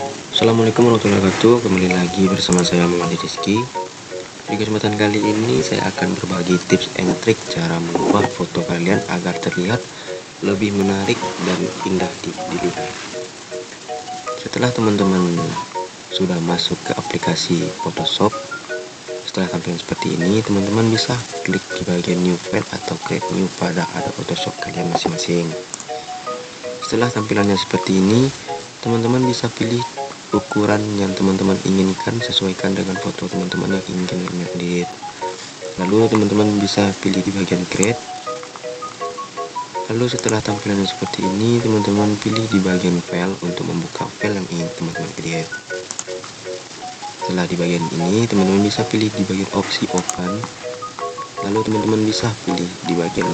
Assalamualaikum warahmatullahi wabarakatuh. Kembali lagi bersama saya Muhammad Rizky. Di kesempatan kali ini saya akan berbagi tips and trik cara mengubah foto kalian agar terlihat lebih menarik dan indah dilihat. Setelah teman-teman sudah masuk ke aplikasi Photoshop, setelah tampilan seperti ini, teman-teman bisa klik di bagian new file atau create new pada Photoshop kalian masing-masing. Setelah tampilannya seperti ini, teman-teman bisa pilih ukuran yang teman-teman inginkan, sesuaikan dengan foto teman-teman yang ingin edit. Lalu teman-teman bisa pilih di bagian create. Lalu setelah tampilannya seperti ini, teman-teman pilih di bagian file untuk membuka file yang ingin teman-teman edit. Setelah di bagian ini, teman-teman bisa pilih di bagian opsi open. Lalu teman-teman bisa pilih di bagian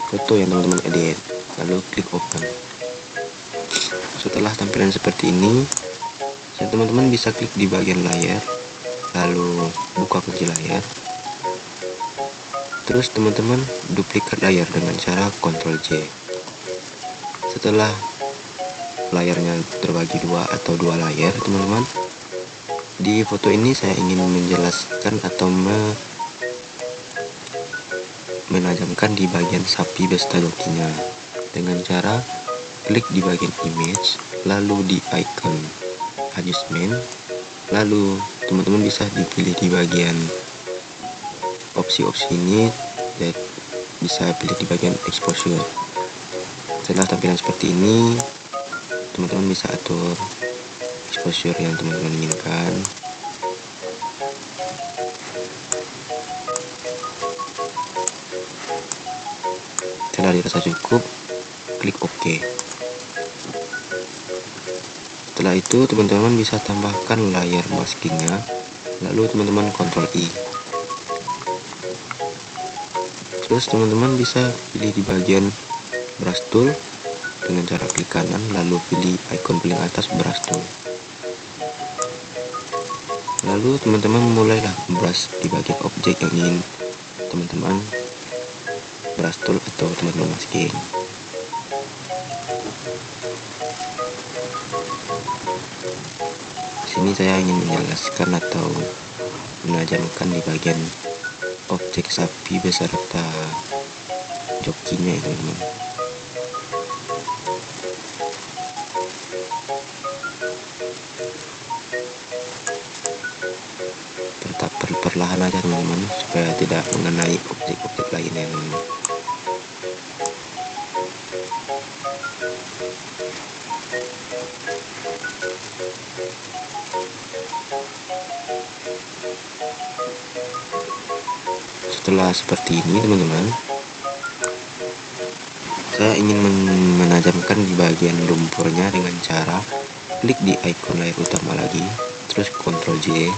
foto yang teman-teman edit, lalu klik open. Setelah tampilan seperti ini, teman-teman bisa klik di bagian layar, lalu buka kunci layar. Terus teman-teman duplikat layar dengan cara Ctrl J. Setelah layarnya terbagi dua atau dua layar, teman-teman, di foto ini saya ingin menjelaskan atau menajamkan di bagian sapi beserta jokinya dengan cara klik di bagian image, lalu di icon adjustment, lalu teman-teman bisa dipilih di bagian opsi-opsi ini dan bisa pilih di bagian exposure. Setelah tampilan seperti ini, teman-teman bisa atur exposure yang teman-teman inginkan. Setelah dirasa cukup, klik OK. Setelah itu teman-teman bisa tambahkan layar maskingnya, lalu teman-teman Ctrl I. Terus teman-teman bisa pilih di bagian brush tool dengan cara klik kanan, lalu pilih icon paling atas brush tool. Lalu teman-teman mulailah brush di bagian objek yang ingin teman-teman brush tool atau teman-teman masking. Sini saya ingin menjelaskan atau menajamkan di bagian objek sapi beserta jokinya ya teman-teman. Tetap perlahan aja teman-teman supaya tidak mengenai objek-objek lainnya teman-teman. Setelah seperti ini teman-teman, saya ingin menajamkan di bagian lumpurnya dengan cara klik di icon layar utama lagi, terus Ctrl J.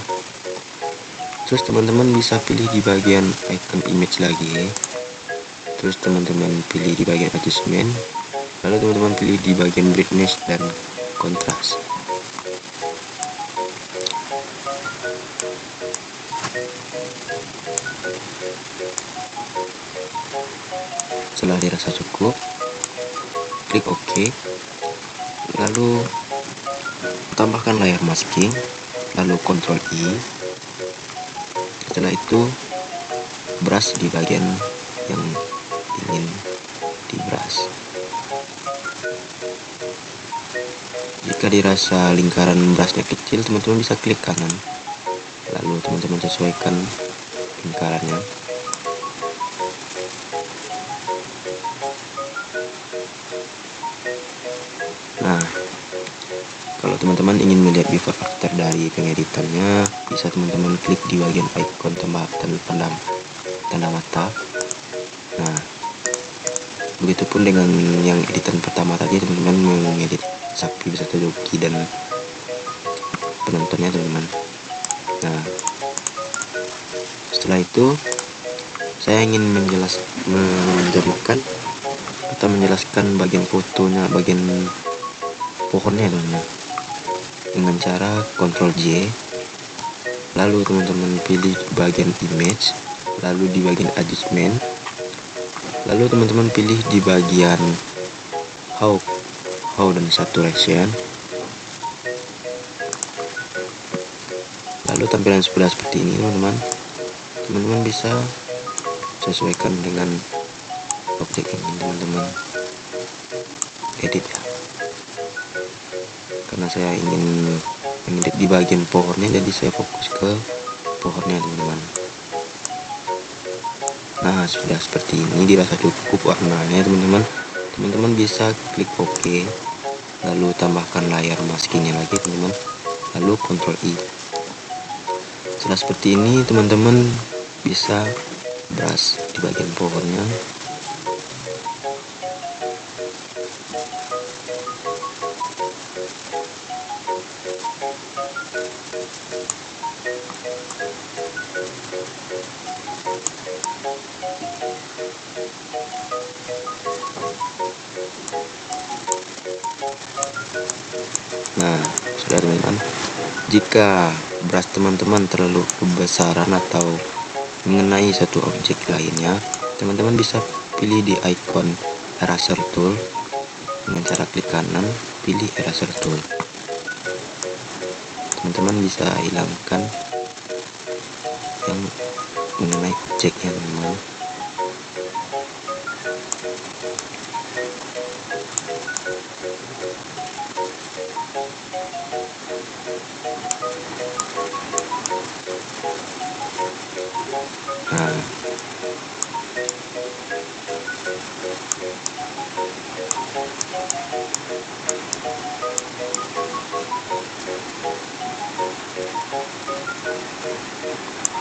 Terus teman-teman bisa pilih di bagian icon image lagi, terus teman-teman pilih di bagian adjustment, lalu teman-teman pilih di bagian brightness dan contrast. Setelah dirasa cukup, klik OK, lalu tambahkan layar masking, lalu Ctrl I. Setelah itu brush di bagian yang ingin di brush. Jika dirasa lingkaran brushnya kecil, teman-teman bisa klik kanan, lalu teman-teman sesuaikan lingkarannya. Nah, kalau teman-teman ingin melihat before after dari pengeditannya, bisa teman-teman klik di bagian icon tambah tanda mata. Nah, begitupun dengan yang editan pertama tadi, teman-teman mengedit sapi beserta joki dan penontonnya teman-teman. Nah, setelah itu saya ingin menjamkan atau menjelaskan bagian fotonya, bagian pohonnya teman-teman, dengan cara Ctrl J, lalu teman-teman pilih bagian image, lalu di bagian adjustment, lalu teman-teman pilih di bagian how dan saturation, Lalu tampilan sebelah seperti ini teman-teman. Teman-teman bisa sesuaikan dengan objek yang ingin teman-teman edit ya. Karena saya ingin mengedit di bagian pohonnya, jadi saya fokus ke pohonnya teman-teman. Nah, sudah seperti ini dirasa cukup warnanya teman-teman. Teman-teman bisa klik OK, lalu tambahkan layar maskingnya lagi teman-teman, lalu Ctrl I. Setelah seperti ini teman-teman bisa brush di bagian pohonnya. Nah, sudah teman-teman. Jika brush teman-teman terlalu kebesaran atau mengenai satu objek lainnya, teman-teman bisa pilih di icon eraser tool dengan cara klik kanan, pilih eraser tool. Teman-teman bisa hilangkan yang mengenai objeknya teman-teman.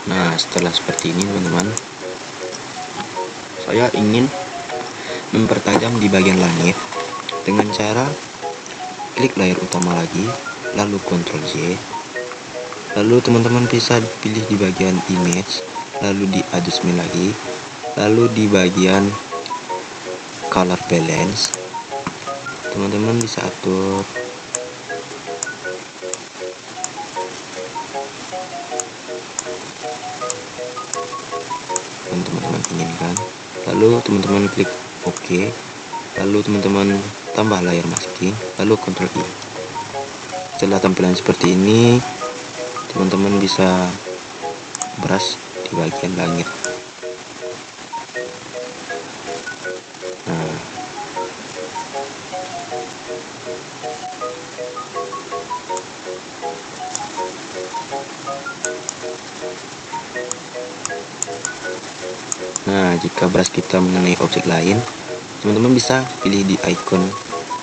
Nah, setelah seperti ini teman-teman, saya ingin mempertajam di bagian langit dengan cara klik layar utama lagi, lalu Ctrl J, lalu teman-teman bisa pilih di bagian image, lalu di adjustment lagi, lalu di bagian color balance teman-teman bisa atur yang teman-teman inginkan, lalu teman-teman klik OK, lalu teman-teman tambah layar masking, lalu Ctrl I. Setelah tampilan seperti ini, teman-teman bisa brush di bagian langit. Nah, jika brush kita mengenai objek lain, teman-teman bisa pilih di icon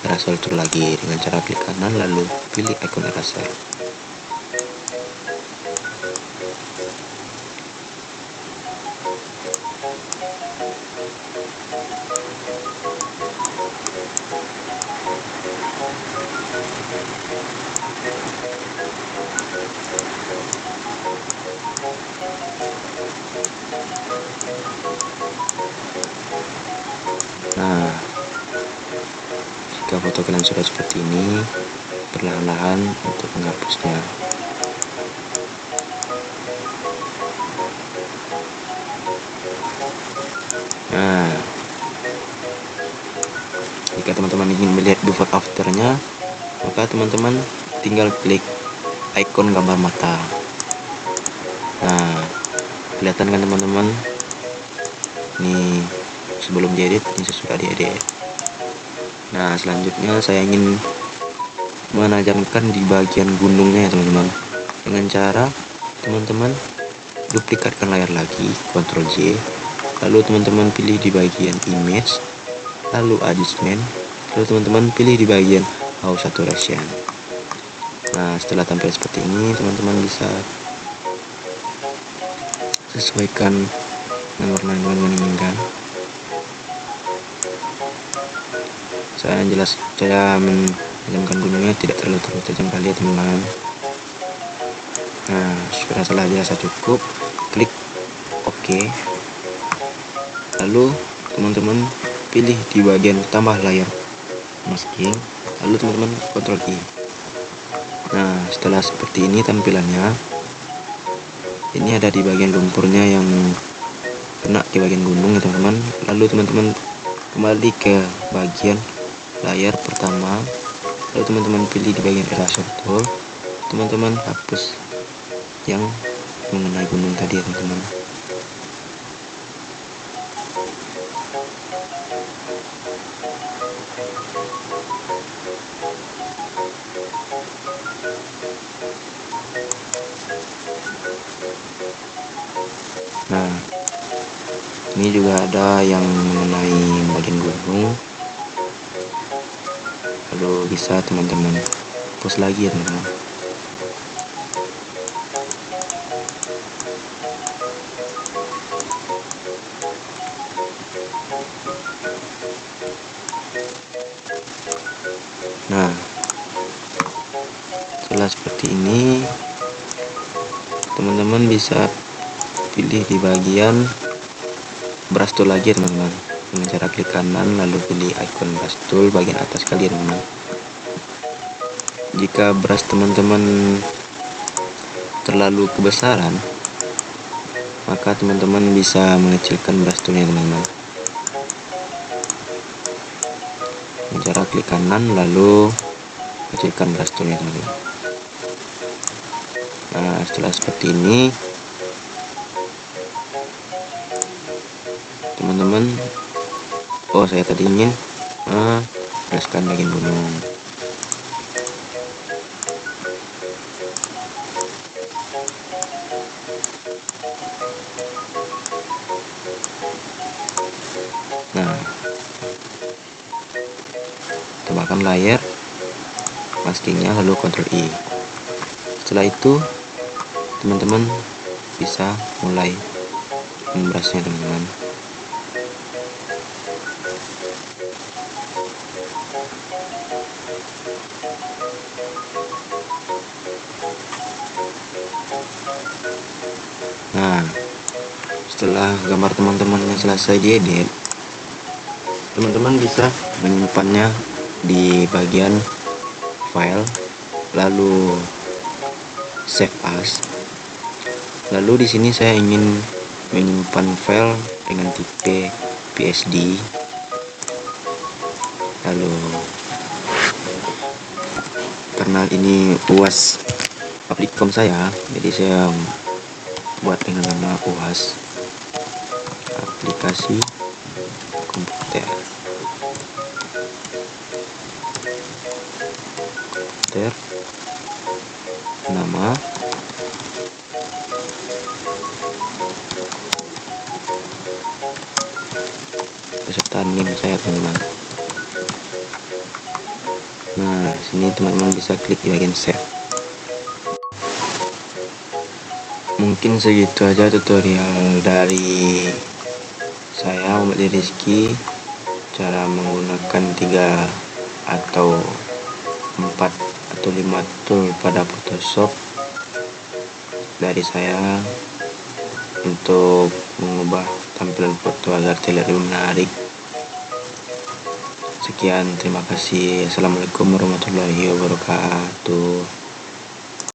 eraser tool lagi dengan cara klik kanan, lalu pilih icon eraser. Nah, jika foto kalian sudah seperti ini, perlahan-lahan untuk menghapusnya. Nah, jika teman-teman ingin melihat before afternya, maka teman-teman tinggal klik icon gambar mata. Nah, kelihatan kan teman-teman, ini sebelum diedit, ini sesudah diedit. Nah, selanjutnya saya ingin menajamkan di bagian gunungnya ya teman-teman, dengan cara teman-teman duplikatkan layar lagi, Ctrl J, lalu teman-teman pilih di bagian image, lalu adjustment, lalu teman-teman pilih di bagian Hue Saturation. Nah, setelah tampil seperti ini, teman-teman bisa sesuaikan dengan warna yang teman-teman inginkan. Saya menajamkan gunungnya tidak terlalu tajam kali ya teman-teman. Nah, sudah salah dirasa cukup, klik OK, lalu teman-teman pilih di bagian tambah layar masking, lalu teman-teman Ctrl I. Nah, setelah seperti ini tampilannya, ini ada di bagian lumpurnya yang kena di bagian gunung ya teman-teman. Lalu teman-teman kembali ke bagian layar pertama, lalu teman-teman pilih di bagian eraser tool, teman-teman hapus yang mengenai gunung tadi ya teman-teman. Nah, ini juga ada yang mengenai bagian gunung, lalu bisa teman-teman post lagi ya teman-teman. Nah, setelah seperti ini teman-teman bisa pilih di bagian brush tool lagi teman-teman, dengan cara klik kanan lalu pilih icon brush tool bagian atas kali ya teman-teman. Jika brush teman-teman terlalu kebesaran, maka teman-teman bisa mengecilkan brush toolnya teman-teman, dengan cara klik kanan lalu kecilkan brush toolnya teman-teman. Nah, setelah seperti ini teman-teman, saya tadi ingin bereskan bagian gunung. Nah, tambahkan layer maskingnya lalu Ctrl I. Setelah itu teman-teman bisa mulai membrushnya teman-teman. Nah, setelah gambar teman-teman yang selesai diedit, teman-teman bisa menyimpannya di bagian file, lalu save as. Lalu di sini saya ingin menyimpan file dengan tipe PSD. Lalu karena ini UAS Aplikcom saya, jadi saya buat dengan nama UAS aplikasi komputer. Nama beserta NIM saya teman-teman. Nah, sini teman-teman bisa klik di bagian save. Mungkin segitu aja tutorial dari saya, Muhammad Rizky, cara menggunakan 3 atau 4 atau 5 tool pada Photoshop dari saya untuk mengubah tampilan foto agar terlihat lebih menarik. Sekian, terima kasih. Assalamualaikum warahmatullahi wabarakatuh.